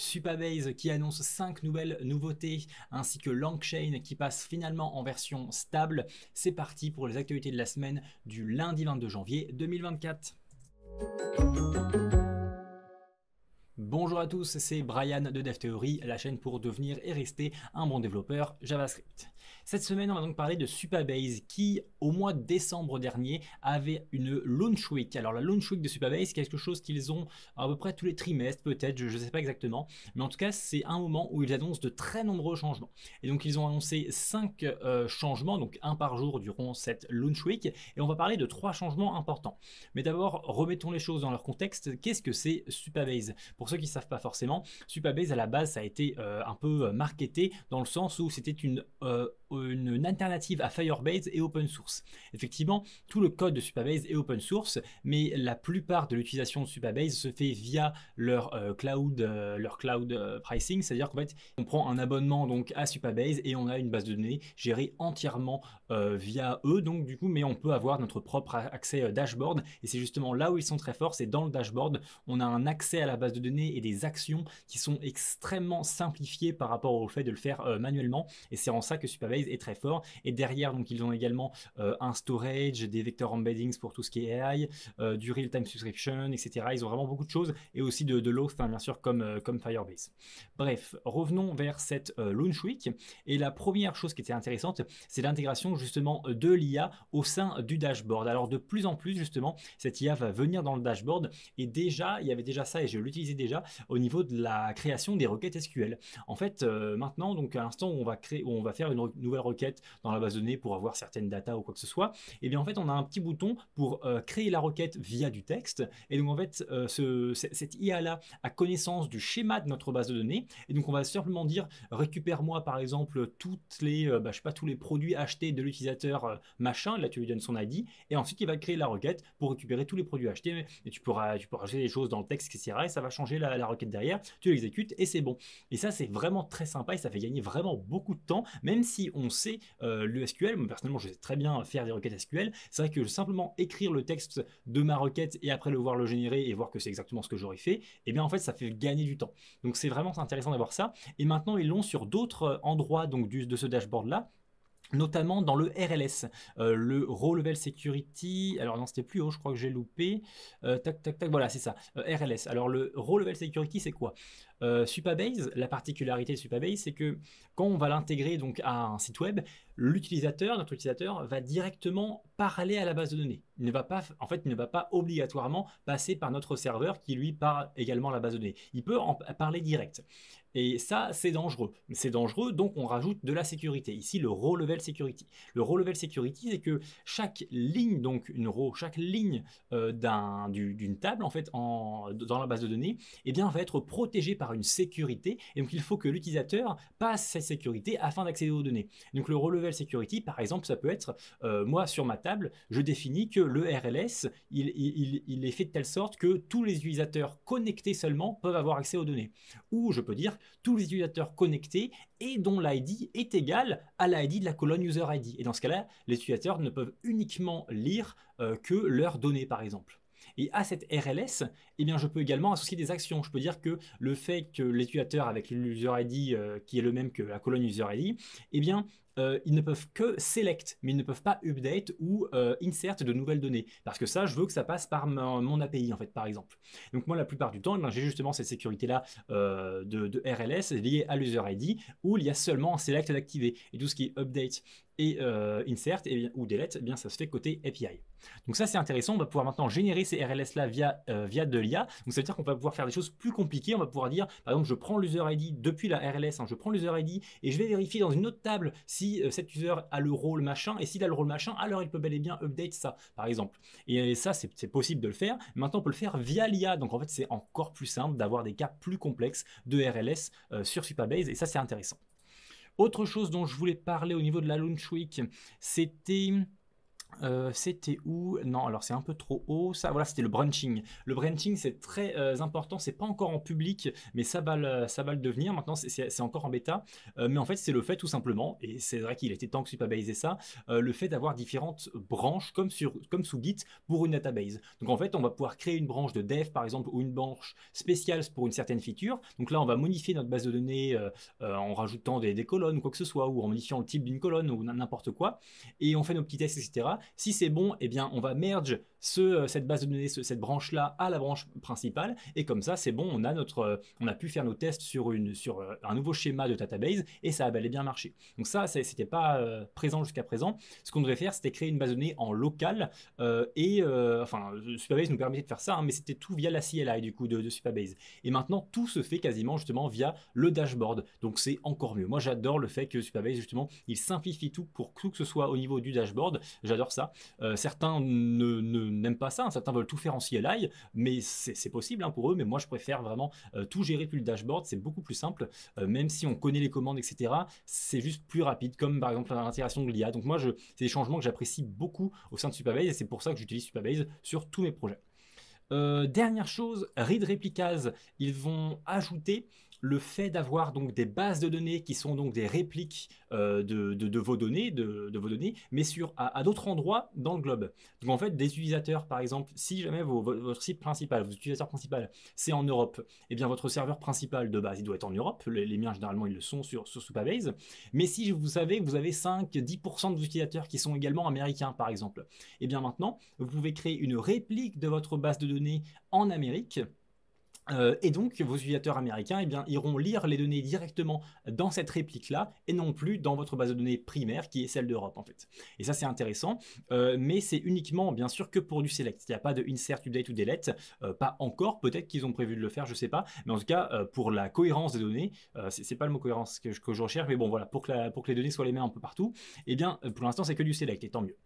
Supabase qui annonce 5 nouvelles nouveautés ainsi que LangChain qui passe finalement en version stable. C'est parti pour les actualités de la semaine du lundi 22 janvier 2024. Bonjour à tous, c'est Brian de DevTheory, la chaîne pour devenir et rester un bon développeur JavaScript. Cette semaine, on va donc parler de Supabase qui, au mois de décembre dernier, avait une launch week. Alors la launch week de Supabase, c'est quelque chose qu'ils ont à peu près tous les trimestres, peut-être, je ne sais pas exactement. Mais en tout cas, c'est un moment où ils annoncent de très nombreux changements. Et donc, ils ont annoncé 5 changements, donc un par jour durant cette launch week. Et on va parler de 3 changements importants. Mais d'abord, remettons les choses dans leur contexte. Qu'est-ce que c'est Supabase ? Pour ceux qui ne savent pas forcément, Supabase à la base ça a été un peu marketé dans le sens où c'était une alternative à Firebase et open source. Effectivement, tout le code de Supabase est open source, mais la plupart de l'utilisation de Supabase se fait via leur cloud pricing, c'est-à-dire qu'en fait, on prend un abonnement donc à Supabase et on a une base de données gérée entièrement via eux, donc du coup, mais on peut avoir notre propre accès dashboard et c'est justement là où ils sont très forts, c'est dans le dashboard, on a un accès à la base de données et des actions qui sont extrêmement simplifiées par rapport au fait de le faire manuellement et c'est en ça que Supabase est très fort. Et derrière donc ils ont également un storage, des vector embeddings pour tout ce qui est AI, du real-time subscription, etc. Ils ont vraiment beaucoup de choses et aussi de l'auth, bien sûr comme Firebase. Bref, revenons vers cette launch week et la première chose qui était intéressante, c'est l'intégration justement de l'IA au sein du dashboard. Alors de plus en plus justement, cette IA va venir dans le dashboard et déjà, il y avait déjà ça et je l'utilisais déjà au niveau de la création des requêtes SQL. En fait, maintenant, donc à l'instant où on va faire une nouvelle requête dans la base de données pour avoir certaines data ou quoi que ce soit, et bien en fait, on a un petit bouton pour créer la requête via du texte. Et donc en fait, cette IA-là a connaissance du schéma de notre base de données. Et donc on va simplement dire récupère-moi par exemple toutes les, je sais pas, tous les produits achetés de l'utilisateur machin. Là, tu lui donnes son ID et ensuite il va créer la requête pour récupérer tous les produits achetés. Et tu pourras ajouter des choses dans le texte, etc. Et ça va changer la requête derrière. Tu l'exécutes et c'est bon. Et ça, c'est vraiment très sympa et ça fait gagner vraiment beaucoup de temps, même si on sait le SQL. Moi, personnellement, je sais très bien faire des requêtes SQL. C'est vrai que simplement écrire le texte de ma requête et après le voir le générer et voir que c'est exactement ce que j'aurais fait, et bien en fait, ça fait gagner du temps. Donc c'est vraiment intéressant d'avoir ça. Et maintenant, ils l'ont sur d'autres endroits donc de ce dashboard-là, notamment dans le RLS, le Raw Level Security. Alors non, c'était plus haut, je crois que j'ai loupé. Tac, tac, tac, voilà, c'est ça, RLS. Alors le Raw Level Security, c'est quoi? Supabase, la particularité de Supabase, c'est que quand on va l'intégrer donc à un site web, notre utilisateur va directement parler à la base de données. Il ne va pas, en fait, il ne va pas obligatoirement passer par notre serveur qui lui parle également à la base de données. Il peut en parler direct. Et ça, c'est dangereux. C'est dangereux, donc on rajoute de la sécurité. Ici, le Raw Level Security. Le Raw Level Security, c'est que chaque ligne, donc une row, chaque ligne d'une table, en fait, dans la base de données, eh bien, va être protégée par une sécurité. Et donc, il faut que l'utilisateur passe cette sécurité afin d'accéder aux données. Donc, le Raw Level Security, par exemple, ça peut être, moi, sur ma table, je définis que le RLS, il est fait de telle sorte que tous les utilisateurs connectés seulement peuvent avoir accès aux données. Ou je peux dire tous les utilisateurs connectés et dont l'ID est égal à l'ID de la colonne User ID. Et dans ce cas-là, les utilisateurs ne peuvent uniquement lire que leurs données, par exemple. Et à cette RLS, eh bien, je peux également associer des actions. Je peux dire que le fait que l'utilisateur avec l'user ID qui est le même que la colonne user ID, eh bien, ils ne peuvent que select, mais ils ne peuvent pas update ou insert de nouvelles données. Parce que ça, je veux que ça passe par mon API, en fait, par exemple. Donc moi, la plupart du temps, eh j'ai justement cette sécurité-là de RLS liée à l'user ID, où il y a seulement un select d'activer. Et tout ce qui est update et insert ou delete, eh bien, ça se fait côté API. Donc ça, c'est intéressant. On va pouvoir maintenant générer ces RLS-là via de l'IA. Donc ça veut dire qu'on va pouvoir faire des choses plus compliquées. On va pouvoir dire, par exemple, je prends l'user ID depuis la RLS, je prends l'user ID et je vais vérifier dans une autre table si cet user a le rôle machin, et s'il a le rôle machin, alors il peut bel et bien update ça, par exemple. Et ça, c'est possible de le faire. Maintenant, on peut le faire via l'IA. Donc en fait, c'est encore plus simple d'avoir des cas plus complexes de RLS sur Supabase, et ça, c'est intéressant. Autre chose dont je voulais parler au niveau de la launch week, c'était C'était où? Non, alors c'est un peu trop haut ça. Voilà, c'était le branching. Le branching, c'est très important. C'est pas encore en public, mais ça va le devenir. Maintenant, c'est encore en bêta. Mais en fait, c'est le fait tout simplement, et c'est vrai qu'il était temps que Supabase ait ça, le fait d'avoir différentes branches comme sous Git pour une database. Donc en fait, on va pouvoir créer une branche de dev par exemple ou une branche spéciale pour une certaine feature. Donc là, on va modifier notre base de données en rajoutant des colonnes ou quoi que ce soit, ou en modifiant le type d'une colonne ou n'importe quoi. Et on fait nos petits tests, etc. Si c'est bon, eh bien, on va merge cette base de données, cette branche-là à la branche principale. Et comme ça, c'est bon, on a pu faire nos tests sur un nouveau schéma de database et ça a bel et bien marché. Donc ça, c'était pas présent jusqu'à présent. Ce qu'on devait faire, c'était créer une base de données en local enfin, Supabase nous permettait de faire ça, hein, mais c'était tout via la CLI du coup de Supabase. Et maintenant, tout se fait quasiment justement via le dashboard. Donc c'est encore mieux. Moi, j'adore le fait que Supabase justement, il simplifie tout pour que ce soit au niveau du dashboard. J'adore ça. Certains n'aiment pas ça, hein. Certains veulent tout faire en CLI, mais c'est possible hein, pour eux. Mais moi, je préfère vraiment tout gérer depuis le dashboard. C'est beaucoup plus simple, même si on connaît les commandes, etc. C'est juste plus rapide, comme par exemple l'intégration de l'IA. Donc moi, c'est des changements que j'apprécie beaucoup au sein de Supabase et c'est pour ça que j'utilise Supabase sur tous mes projets. Dernière chose, Read Replicas, ils vont ajouter le fait d'avoir donc des bases de données qui sont donc des répliques de vos données, mais à d'autres endroits dans le globe. Donc en fait, des utilisateurs, par exemple, si jamais votre site principal, votre utilisateur principal, c'est en Europe, et bien votre serveur principal de base, il doit être en Europe. Les miens, généralement, ils le sont sur Supabase. Mais si vous savez que vous avez 5-10% de vos utilisateurs qui sont également américains, par exemple, et bien maintenant, vous pouvez créer une réplique de votre base de données en Amérique. Et donc, vos utilisateurs américains eh bien, iront lire les données directement dans cette réplique-là et non plus dans votre base de données primaire qui est celle d'Europe en fait. Et ça, c'est intéressant, mais c'est uniquement bien sûr que pour du select. Il n'y a pas de insert, update ou delete, pas encore. Peut-être qu'ils ont prévu de le faire, je ne sais pas. Mais en tout cas, pour la cohérence des données, c'est pas le mot cohérence que je recherche, mais bon, voilà, pour que les données soient les mêmes un peu partout, eh bien, pour l'instant, c'est que du select et tant mieux.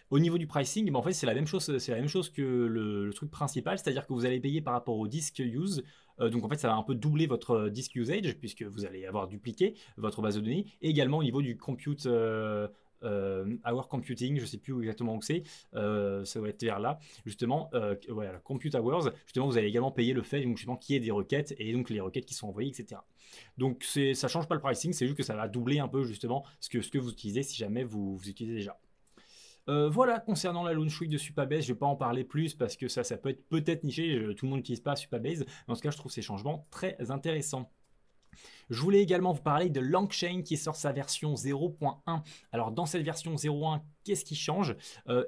Au niveau du pricing, en fait, c'est la même chose que le truc principal, c'est-à-dire que vous allez payer par rapport au disk use. Donc en fait, ça va un peu doubler votre disk usage puisque vous allez avoir dupliqué votre base de données. Et également au niveau du compute hour computing, je ne sais plus exactement où c'est, ça doit être vers là, justement, voilà, compute hours, justement, vous allez également payer le fait justement qu'il y ait des requêtes et donc les requêtes qui sont envoyées, etc. Donc ça change pas le pricing, c'est juste que ça va doubler un peu justement ce que vous utilisez si jamais vous utilisez déjà. Voilà, concernant la launch week de Supabase, je ne vais pas en parler plus parce que ça peut être peut-être niché, tout le monde n'utilise pas Supabase. Dans ce cas, je trouve ces changements très intéressants. Je voulais également vous parler de LangChain qui sort sa version 0.1. Alors dans cette version 0.1, qu'est-ce qui change?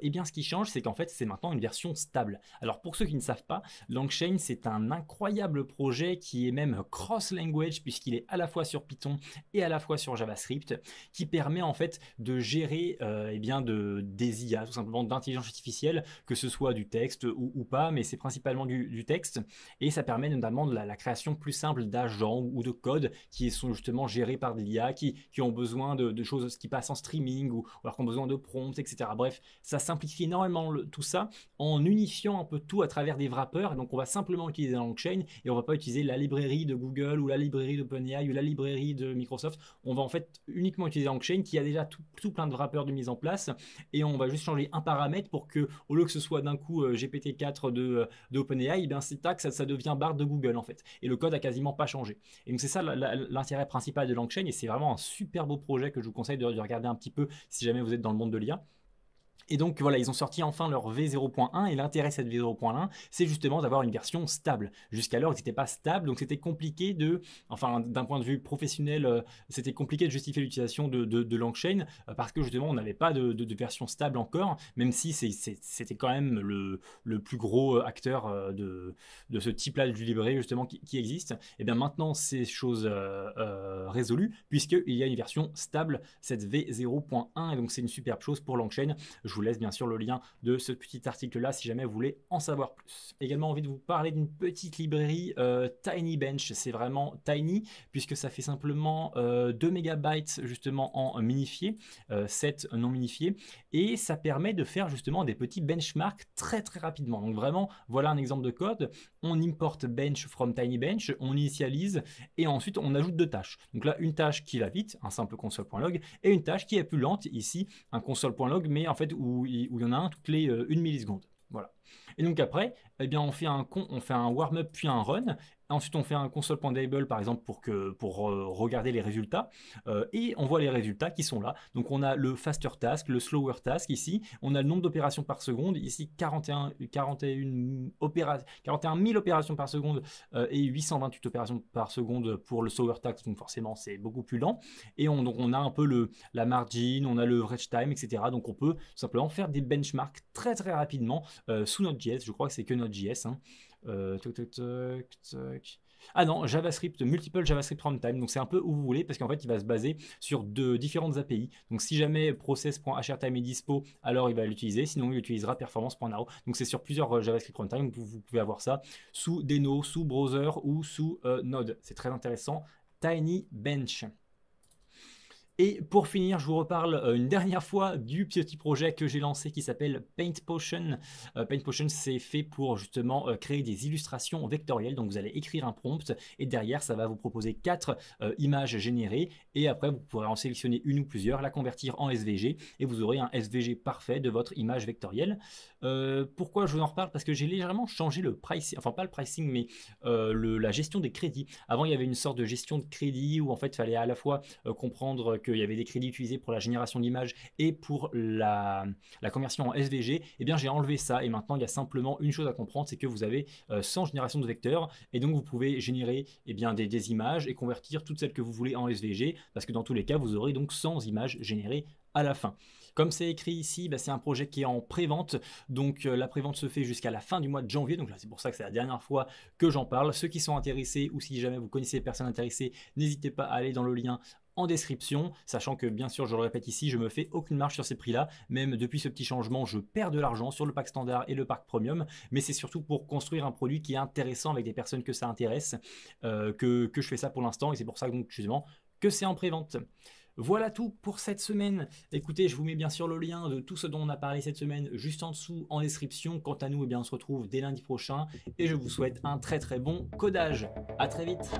Eh bien ce qui change, c'est qu'en fait c'est maintenant une version stable. Alors pour ceux qui ne savent pas, LangChain c'est un incroyable projet qui est même cross-language puisqu'il est à la fois sur Python et à la fois sur JavaScript, qui permet en fait de gérer eh bien des IA, tout simplement d'intelligence artificielle, que ce soit du texte ou pas, mais c'est principalement du texte, et ça permet notamment de la création plus simple d'agents ou de codes qui sont justement gérés par des IA, qui ont besoin de choses qui passent en streaming ou alors qui ont besoin de prompts, etc. Bref, ça simplifie énormément tout ça en unifiant un peu tout à travers des wrappers. Donc on va simplement utiliser LangChain et on va pas utiliser la librairie de Google ou la librairie d'OpenAI ou la librairie de Microsoft. On va en fait uniquement utiliser LangChain qui a déjà tout plein de wrappers de mise en place et on va juste changer un paramètre pour que au lieu que ce soit d'un coup GPT-4 de OpenAI, eh bien c'est tac, ça devient Bard de Google en fait. Et le code a quasiment pas changé. Et donc c'est ça l'intérêt principal de LangChain et c'est vraiment un super beau projet que je vous conseille de regarder un petit peu si jamais vous êtes dans le monde de l'IA. Et donc voilà, ils ont sorti enfin leur V0.1 et l'intérêt de cette V0.1, c'est justement d'avoir une version stable. Jusqu'alors, ils n'étaient pas stables, donc c'était compliqué enfin d'un point de vue professionnel, c'était compliqué de justifier l'utilisation de LangChain parce que justement on n'avait pas de version stable encore, même si c'était quand même le plus gros acteur de ce type-là du livret justement qui existe. Et bien maintenant c'est chose résolue puisqu'il y a une version stable, cette V0.1, et donc c'est une superbe chose pour LangChain. Je vous laisse bien sûr le lien de ce petit article-là si jamais vous voulez en savoir plus. Également envie de vous parler d'une petite librairie TinyBench. C'est vraiment tiny puisque ça fait simplement 2 mégabytes justement en minifié, 7 non minifiés, et ça permet de faire justement des petits benchmarks très très rapidement. Donc vraiment, voilà un exemple de code. On importe bench from TinyBench, on initialise et ensuite on ajoute 2 tâches. Donc là, une tâche qui va vite, un simple console.log, et une tâche qui est plus lente, ici un console.log, mais en fait où où il y en a un toutes les 1 milliseconde. Voilà. Et donc après, eh bien, on fait un warm-up puis un run. Ensuite, on fait un console.table par exemple pour regarder les résultats et on voit les résultats qui sont là. Donc, on a le faster task, le slower task ici. On a le nombre d'opérations par seconde. Ici, 41 000 opérations par seconde et 828 opérations par seconde pour le slower task. Donc, forcément, c'est beaucoup plus lent. Et donc, on a un peu la margin, on a le average time, etc. Donc, on peut tout simplement faire des benchmarks très très rapidement sous Node.js. Je crois que c'est que Node.js. Hein. Ah non, JavaScript, multiple JavaScript runtime, donc c'est un peu où vous voulez parce qu'en fait il va se baser sur différentes API. Donc si jamais process.hrtime est dispo, alors il va l'utiliser, sinon il utilisera performance.nao. Donc c'est sur plusieurs JavaScript runtime, vous pouvez avoir ça sous Deno, sous browser ou sous Node. C'est très intéressant. Tiny Bench. Et pour finir, je vous reparle une dernière fois du petit projet que j'ai lancé qui s'appelle Paint Potion. Paint Potion, c'est fait pour justement créer des illustrations vectorielles. Donc vous allez écrire un prompt et derrière, ça va vous proposer 4 images générées. Et après, vous pourrez en sélectionner une ou plusieurs, la convertir en SVG et vous aurez un SVG parfait de votre image vectorielle. Pourquoi je vous en reparle? Parce que j'ai légèrement changé le pricing, enfin pas le pricing, mais la gestion des crédits. Avant, il y avait une sorte de gestion de crédit où en fait, il fallait à la fois comprendre qu'il y avait des crédits utilisés pour la génération d'images et pour la conversion en SVG. Eh bien, j'ai enlevé ça et maintenant, il y a simplement une chose à comprendre, c'est que vous avez 100 générations de vecteurs et donc vous pouvez générer des images et convertir toutes celles que vous voulez en SVG parce que dans tous les cas, vous aurez donc 100 images générées à la fin. Comme c'est écrit ici, c'est un projet qui est en pré-vente, donc la pré-vente se fait jusqu'à la fin du mois de janvier, donc là c'est pour ça que c'est la dernière fois que j'en parle. Ceux qui sont intéressés ou si jamais vous connaissez des personnes intéressées, n'hésitez pas à aller dans le lien en description, sachant que bien sûr, je le répète ici, je me fais aucune marge sur ces prix-là, même depuis ce petit changement, je perds de l'argent sur le pack standard et le pack premium, mais c'est surtout pour construire un produit qui est intéressant avec des personnes que ça intéresse, que je fais ça pour l'instant, et c'est pour ça donc justement que c'est en pré-vente. Voilà tout pour cette semaine. Écoutez, je vous mets bien sûr le lien de tout ce dont on a parlé cette semaine juste en dessous en description. Quant à nous, on se retrouve dès lundi prochain et je vous souhaite un très très bon codage. À très vite.